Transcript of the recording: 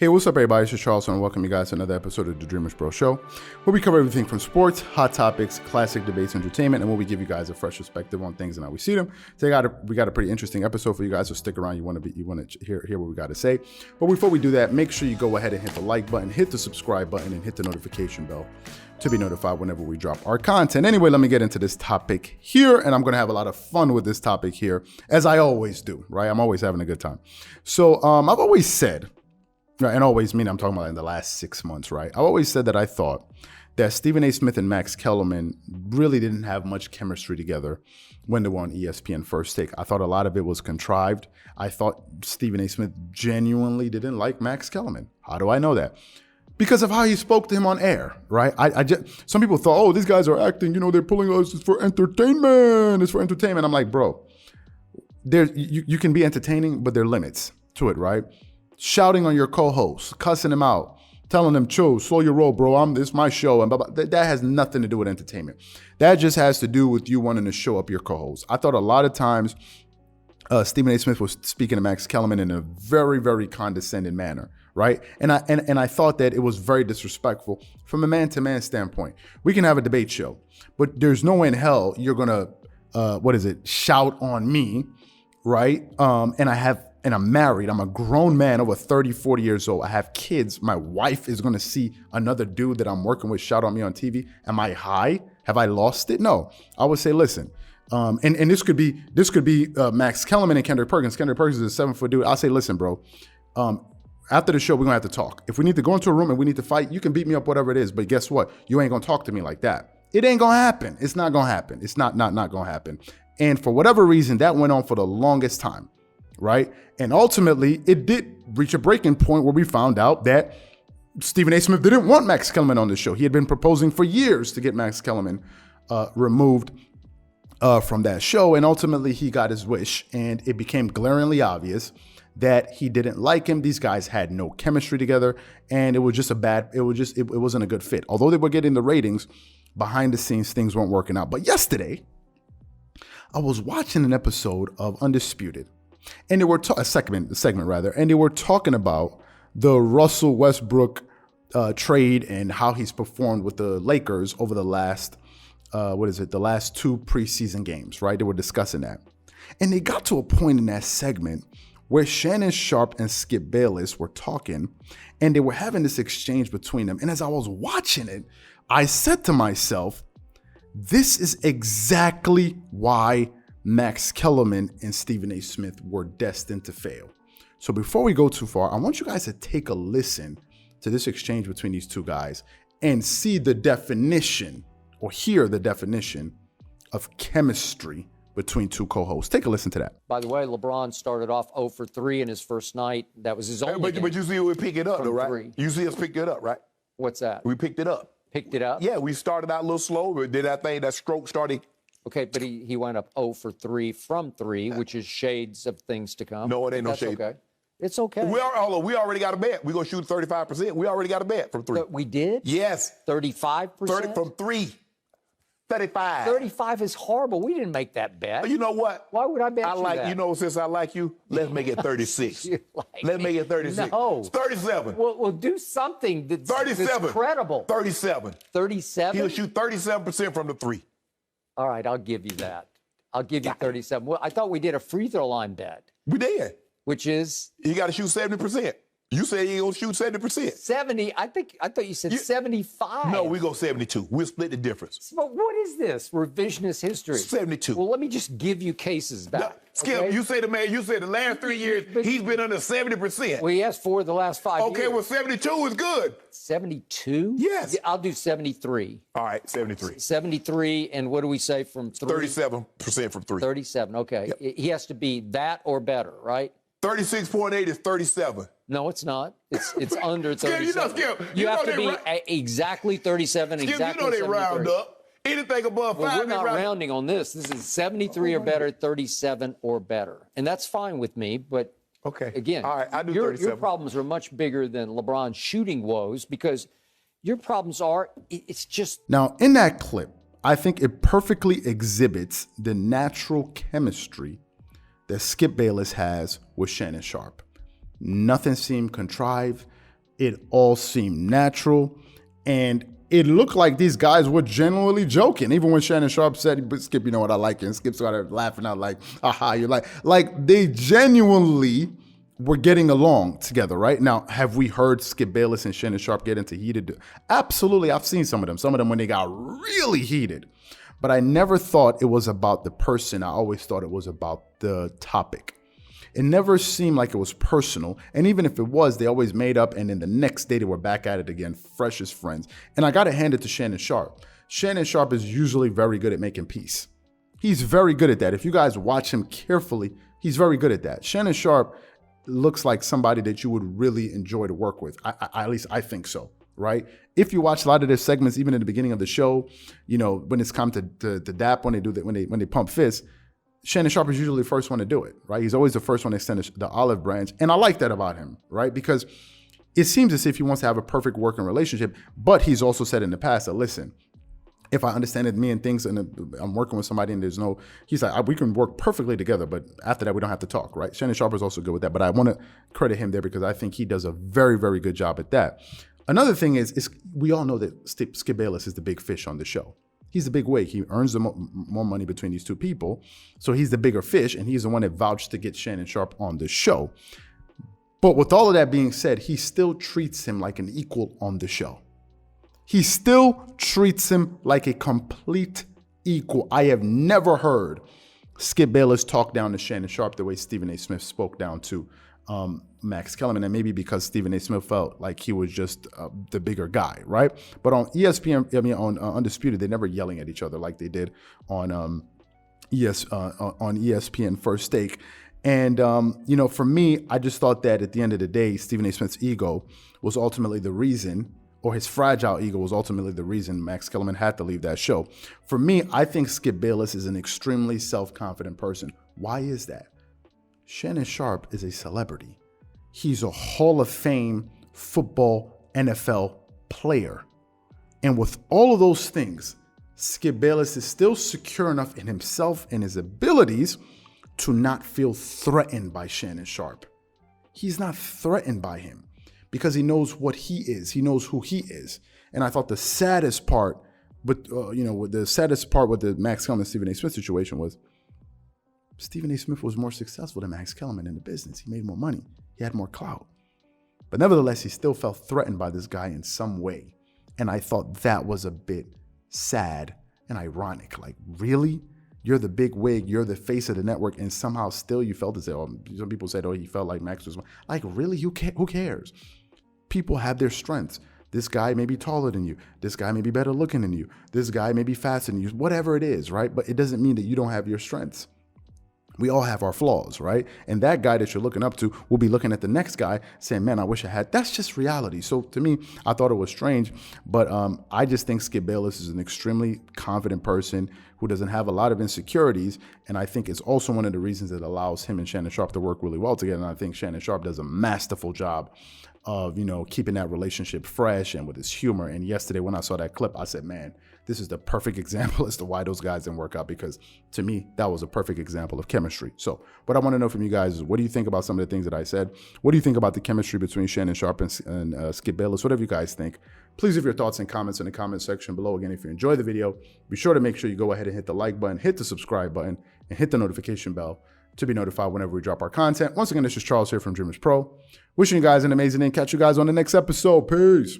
Hey, what's up, everybody? This is Charles, and welcome you guys to another episode of the Dreamerspro Show, where we cover everything from sports, hot topics, classic debates, entertainment, and where we give you guys a fresh perspective on things and how we see them. Today, we got a pretty interesting episode for you guys, so stick around. You want to hear what we got to say. But before we do that, make sure you go ahead and hit the like button, hit the subscribe button, and hit the notification bell to be notified whenever we drop our content. Anyway, let me get into this topic here, and I'm going to have a lot of fun with this topic here, as I always do, right? I'm always having a good time. So I've always said, and always mean I'm talking about in the last 6 months, right? I've always said that I thought that Stephen A. Smith and Max Kellerman really didn't have much chemistry together when they were on ESPN First Take. I thought a lot of it was contrived. I thought Stephen A. Smith genuinely didn't like Max Kellerman. How do I know that? Because of how he spoke to him on air, right? Some people thought, oh, these guys are acting, they're pulling us for entertainment. It's for entertainment. I'm like, bro, you can be entertaining, but there are limits to it, right? Shouting on your co-host, cussing him out, telling him, chill, slow your roll, bro. It's my show. And blah, blah. That has nothing to do with entertainment. That just has to do with you wanting to show up your co-host. I thought a lot of times Stephen A. Smith was speaking to Max Kellerman in a very, very condescending manner, right? And I thought that it was very disrespectful from a man-to-man standpoint. We can have a debate show, but there's no way in hell you're gonna, shout on me, right? And I'm married. I'm a grown man over 30, 40 years old. I have kids. My wife is going to see another dude that I'm working with shout on me on TV. Am I high? Have I lost it? No. I would say, listen, and this could be Max Kellerman and Kendrick Perkins. Kendrick Perkins is a 7-foot dude. I'll say, listen, bro, after the show, we're going to have to talk. If we need to go into a room and we need to fight, you can beat me up, whatever it is. But guess what? You ain't going to talk to me like that. It ain't going to happen. It's not going to happen. It's not going to happen. And for whatever reason, that went on for the longest time. Right? And ultimately, it did reach a breaking point where we found out that Stephen A. Smith didn't want Max Kellerman on the show. He had been proposing for years to get Max Kellerman removed from that show. And ultimately, he got his wish. And it became glaringly obvious that he didn't like him. These guys had no chemistry together. And it was just it wasn't a good fit. Although they were getting the ratings, behind the scenes, things weren't working out. But yesterday, I was watching an episode of Undisputed. And they were a segment, and they were talking about the Russell Westbrook trade and how he's performed with the Lakers over the last, the last 2 preseason games, right? They were discussing that. And they got to a point in that segment where Shannon Sharpe and Skip Bayless were talking, and they were having this exchange between them. And as I was watching it, I said to myself, this is exactly why Max Kellerman and Stephen A. Smith were destined to fail. So before we go too far, I want you guys to take a listen to this exchange between these two guys and see the definition or hear the definition of chemistry between two co-hosts. Take a listen to that. By the way, LeBron started off 0 for 3 in his first night. That was his only game. But you see we pick it up, though, right? 3. You see us pick it up, right? What's that? We picked it up. Picked it up? Yeah, we started out a little slow, but did that thing, that stroke started. Okay, but he went up 0 for 3 from 3, which is shades of things to come. No, it ain't no shade. Okay. It's okay. We already got a bet. We're going to shoot 35%. We already got a bet from 3. We did? Yes. 35%? 30 from 3. 35. 35 is horrible. We didn't make that bet. You know what? Why would I bet you that? Since I like you, let's make it 36. Let's make it 36. No. It's 37. Well, do something that's 37. credible. 37. 37? He'll shoot 37% from the 3. All right, I'll give you that. I'll give you 37. Well, I thought we did a free throw line bet. We did. Which is? You got to shoot 70%. You said you're going to shoot 70%. 70? I thought you said 75. No, we go 72. We'll split the difference. But what is this? Revisionist history. 72. Well, let me just give you cases back. No, Skip, okay? you said the last 3 years, he's been under 70%. Well, he has 4 of the last 5 years. Okay, well, 72 is good. 72? Yes. I'll do 73. All right, 73. 73, and what do we say from 3? 37% from 3. 37, okay. Yep. He has to be that or better, right? 36.8 is 37. No, it's not. It's under 37. Skip, you have to be exactly 37, Skip, exactly 73. They round up. Anything above 5. Well, we're not rounding on this. This is 73 or better, 37 or better. And that's fine with me, but again, all right, I do your problems are much bigger than LeBron's shooting woes because your problems are, it's just... Now, in that clip, I think it perfectly exhibits the natural chemistry that Skip Bayless has with Shannon Sharpe. Nothing seemed contrived. It all seemed natural. And it looked like these guys were genuinely joking. Even when Shannon Sharpe said, "But Skip, you know what I like," and Skip started laughing out like, "Aha, you're like they genuinely were getting along together, right?" Now, have we heard Skip Bayless and Shannon Sharpe get into heated? Absolutely, I've seen some of them when they got really heated. But I never thought it was about the person. I always thought it was about the topic. It never seemed like it was personal. And even if it was, they always made up. And then the next day they were back at it again, fresh as friends. And I got to hand it to Shannon Sharpe. Shannon Sharpe is usually very good at making peace. He's very good at that. If you guys watch him carefully, he's very good at that. Shannon Sharpe looks like somebody that you would really enjoy to work with. At least I think so, right? If you watch a lot of their segments, even in the beginning of the show, you know, when it's come to dap, when they do that, when they pump fists, Shannon Sharpe is usually the first one to do it, right? He's always the first one to extend the olive branch. And I like that about him, right? Because it seems as if he wants to have a perfect working relationship, but he's also said in the past that, listen, if I understand it, me and things, and I'm working with somebody and he's like, we can work perfectly together, but after that, we don't have to talk, right? Shannon Sharpe is also good with that, but I want to credit him there because I think he does a very, very good job at that. Another thing is we all know that Skip Bayless is the big fish on the show. He's the big wig. He earns the more money between these two people. So he's the bigger fish, and he's the one that vouched to get Shannon Sharpe on the show. But with all of that being said, he still treats him like an equal on the show. He still treats him like a complete equal. I have never heard Skip Bayless talk down to Shannon Sharpe the way Stephen A. Smith spoke down to Max Kellerman, and maybe because Stephen A. Smith felt like he was just the bigger guy, right? But on ESPN, on Undisputed, they're never yelling at each other like they did on ESPN First Take. And for me, I just thought that at the end of the day, Stephen A. Smith's ego was ultimately the reason, or his fragile ego was ultimately the reason Max Kellerman had to leave that show. For me, I think Skip Bayless is an extremely self-confident person. Why is that? Shannon Sharpe is a celebrity. He's a Hall of Fame football NFL player. And with all of those things, Skip Bayless is still secure enough in himself and his abilities to not feel threatened by Shannon Sharpe. He's not threatened by him because he knows what he is. He knows who he is. And I thought the saddest part, with the Max Kellerman and Stephen A. Smith situation was Stephen A. Smith was more successful than Max Kellerman in the business. He made more money. He had more clout. But nevertheless, he still felt threatened by this guy in some way. And I thought that was a bit sad and ironic. Like, really? You're the big wig, you're the face of the network, and somehow still you felt as though, some people said, he felt like Max was, like, really? Who cares? People have their strengths. This guy may be taller than you. This guy may be better looking than you. This guy may be faster than you. Whatever it is, right? But it doesn't mean that you don't have your strengths. We all have our flaws, right? And that guy that you're looking up to will be looking at the next guy saying, man, I wish I had. That's just reality. So to me, I thought it was strange, but I just think Skip Bayless is an extremely confident person who doesn't have a lot of insecurities. And I think it's also one of the reasons that allows him and Shannon Sharpe to work really well together. And I think Shannon Sharpe does a masterful job of, keeping that relationship fresh and with his humor. And yesterday when I saw that clip, I said, man, this is the perfect example as to why those guys didn't work out, because to me, that was a perfect example of chemistry. So what I want to know from you guys is, what do you think about some of the things that I said? What do you think about the chemistry between Shannon Sharpe and Skip Bayless? Whatever you guys think, please leave your thoughts and comments in the comment section below. Again, if you enjoyed the video, be sure to make sure you go ahead and hit the like button, hit the subscribe button, and hit the notification bell to be notified whenever we drop our content. Once again, this is Charles here from Dreamerspro. Wishing you guys an amazing day and catch you guys on the next episode. Peace.